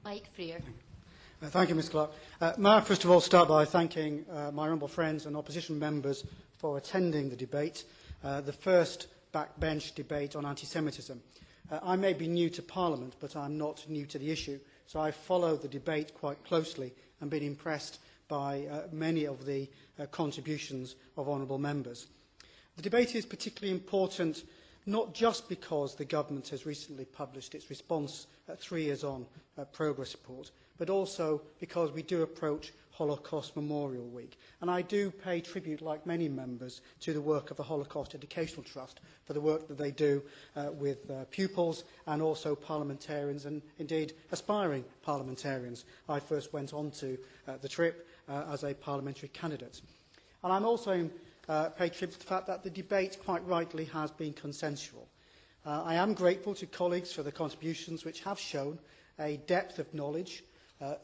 Mike Freer. Thank you, Ms Clark. May I first of all start by thanking my honourable friends and opposition members for attending the debate, the first backbench debate on anti-Semitism. I may be new to Parliament, but I'm not new to the issue, so I followed the debate quite closely and been impressed by many of the contributions of honourable members. The debate is particularly important not just because the government has recently published its response 3 years on progress report, but also because we do approach Holocaust Memorial Week. And I do pay tribute, like many members, to the work of the Holocaust Educational Trust for the work that they do with pupils and also parliamentarians and indeed aspiring parliamentarians. I first went on to the trip as a parliamentary candidate. And I'm also pay tribute to the fact that the debate quite rightly has been consensual. I am grateful to colleagues for the contributions which have shown a depth of knowledge,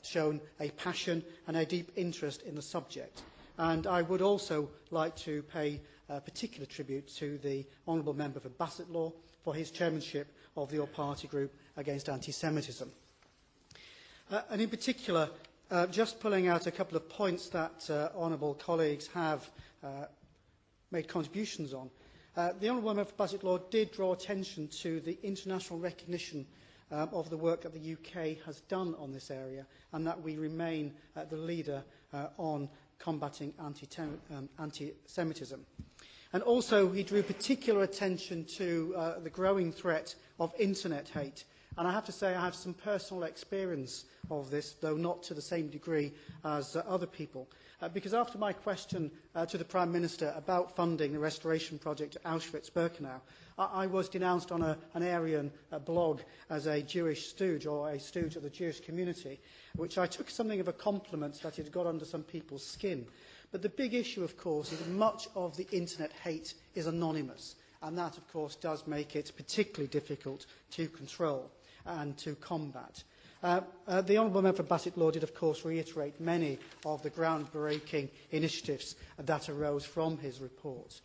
shown a passion and a deep interest in the subject. And I would also like to pay particular tribute to the Honourable Member for Bassetlaw for his chairmanship of the all-party group against anti-Semitism. And in particular, just pulling out a couple of points that honourable colleagues have made contributions on. The Honourable Member for Bassetlaw did draw attention to the international recognition of the work that the UK has done on this area, and that we remain the leader on combating anti-Semitism. And also he drew particular attention to the growing threat of internet hate. And I have to say I have some personal experience of this, though not to the same degree as other people. Because after my question to the Prime Minister about funding the restoration project at Auschwitz-Birkenau, I was denounced on an Aryan blog as a Jewish stooge, or a stooge of the Jewish community, which I took something of a compliment that it had got under some people's skin. But the big issue, of course, is that much of the internet hate is anonymous, and that, of course, does make it particularly difficult to control and to combat. The Honourable Member for Bassetlaw did, of course, reiterate many of the groundbreaking initiatives that arose from his report.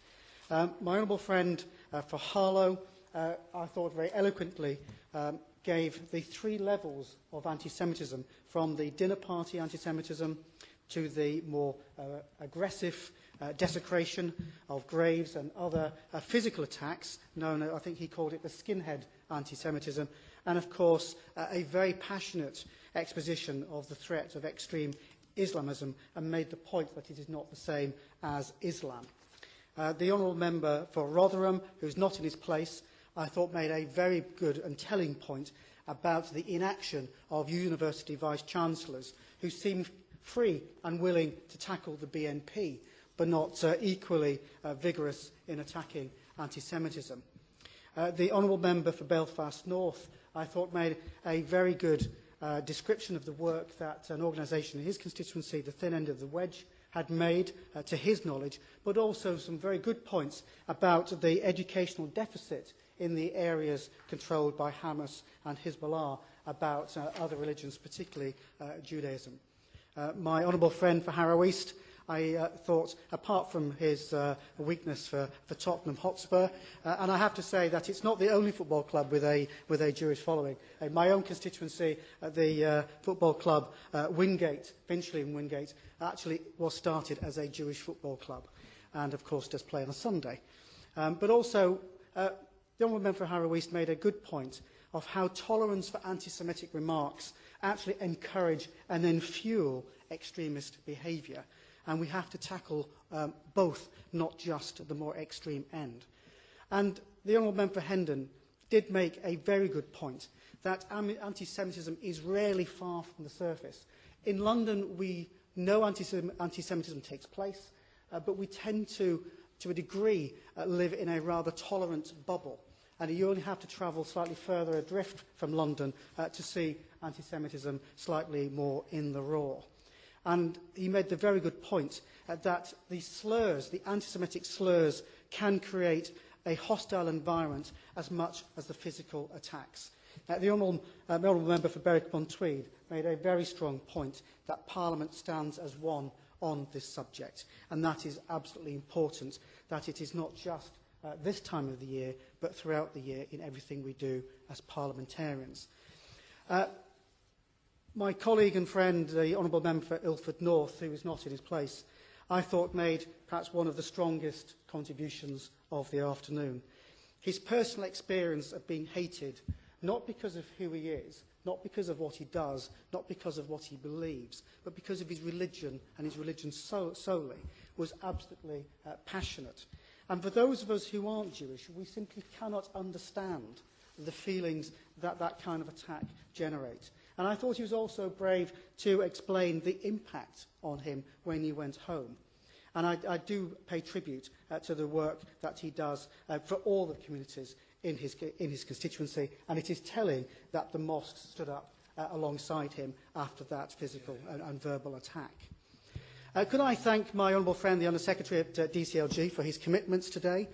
My honourable friend for Harlow, I thought very eloquently, gave the 3 levels of anti-Semitism, from the dinner party anti-Semitism to the more aggressive desecration of graves and other physical attacks, known, I think he called it the skinhead anti-Semitism, and of course a very passionate exposition of the threat of extreme Islamism, and made the point that it is not the same as Islam. The Honourable Member for Rotherham, who is not in his place, I thought made a very good and telling point about the inaction of university vice-chancellors who seemed free and willing to tackle the BNP, but not equally vigorous in attacking anti-Semitism. The Honourable Member for Belfast North, I thought, made a very good description of the work that an organisation in his constituency, the Thin End of the Wedge, had made to his knowledge, but also some very good points about the educational deficit in the areas controlled by Hamas and Hezbollah about other religions, particularly Judaism. My honourable friend for Harrow East, I thought, apart from his weakness for Tottenham Hotspur, and I have to say that it's not the only football club with a Jewish following. In my own constituency, the football club Wingate, Finchley and Wingate, actually was started as a Jewish football club, and of course does play on a Sunday. But also, the Honourable Member for Harrow East made a good point of how tolerance for anti-Semitic remarks actually encourage and then fuel extremist behaviour. And we have to tackle both, not just the more extreme end. And the Honourable Member for Hendon did make a very good point that anti-Semitism is rarely far from the surface. In London, we know anti-Semitism takes place, but we tend to a degree, live in a rather tolerant bubble. And you only have to travel slightly further adrift from London to see anti-Semitism slightly more in the raw. And he made the very good point that the slurs, the anti-Semitic slurs, can create a hostile environment as much as the physical attacks. The Honourable Member for Berwick-upon-Tweed made a very strong point that Parliament stands as one on this subject, and that is absolutely important, that it is not just this time of the year, but throughout the year in everything we do as parliamentarians. My colleague and friend, the Honourable Member for Ilford North, who is not in his place, I thought made perhaps one of the strongest contributions of the afternoon. His personal experience of being hated, not because of who he is, not because of what he does, not because of what he believes, but because of his religion, and his religion solely, was absolutely passionate. And for those of us who aren't Jewish, we simply cannot understand the feelings that that kind of attack generates. And I thought he was also brave to explain the impact on him when he went home. And I do pay tribute to the work that he does for all the communities in his constituency, and it is telling that the mosque stood up alongside him after that physical and verbal attack. Could I thank my honourable friend, the Under-Secretary at DCLG, for his commitments today.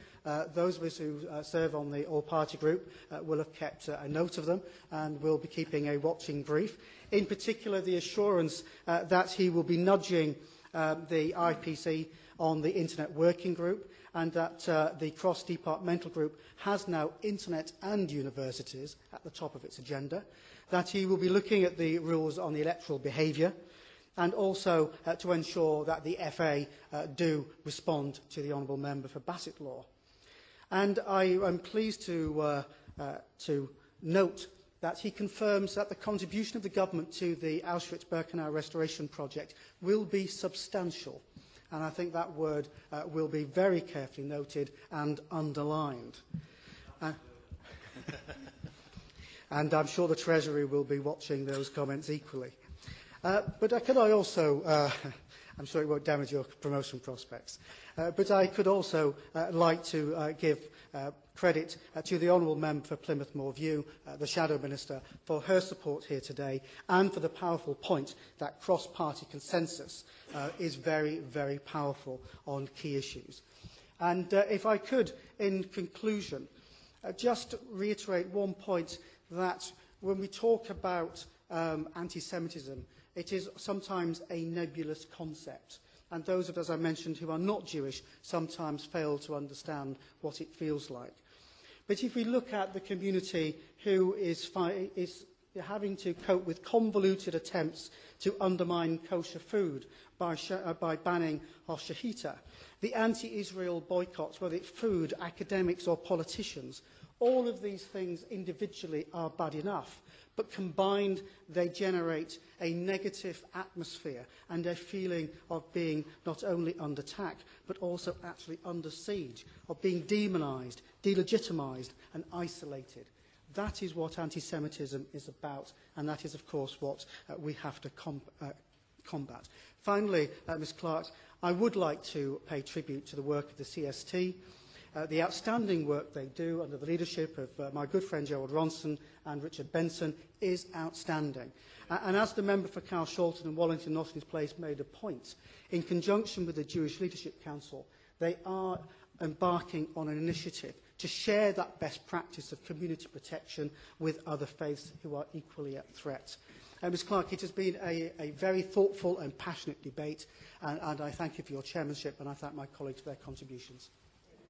Those of us who serve on the all-party group will have kept a note of them and will be keeping a watching brief. In particular, the assurance that he will be nudging the IPC on the Internet Working Group, and that the cross-departmental group has now Internet and universities at the top of its agenda, that he will be looking at the rules on the electoral behaviour, and also to ensure that the FA do respond to the Honourable Member for Bassett Law. And I am pleased to note that he confirms that the contribution of the government to the Auschwitz-Birkenau restoration project will be substantial. And I think that word will be very carefully noted and underlined. And I'm sure the Treasury will be watching those comments equally. But could I also, I'm sure it won't damage your promotion prospects, but I could also like to give credit to the Honourable Member for Plymouth Moor View, the Shadow Minister, for her support here today, and for the powerful point that cross-party consensus is very, very powerful on key issues. And if I could, in conclusion, just reiterate one point, that when we talk about anti-Semitism, it is sometimes a nebulous concept. And those of us, as I mentioned, who are not Jewish sometimes fail to understand what it feels like. But if we look at the community who is having to cope with convoluted attempts to undermine kosher food by banning shahita, the anti-Israel boycotts, whether it's food, academics or politicians, all of these things individually are bad enough, but combined they generate a negative atmosphere and a feeling of being not only under attack, but also actually under siege, of being demonised, delegitimised and isolated. That is what anti-Semitism is about, and that is, of course, what we have to combat. Finally, Ms Clark, I would like to pay tribute to the work of the CST, the outstanding work they do under the leadership of my good friend Gerald Ronson and Richard Benson is outstanding. And as the member for Carl Shalton and Wallington Nottingham's Place made a point, in conjunction with the Jewish Leadership Council, they are embarking on an initiative to share that best practice of community protection with other faiths who are equally at threat. Ms Clark, it has been a very thoughtful and passionate debate, and I thank you for your chairmanship, and I thank my colleagues for their contributions.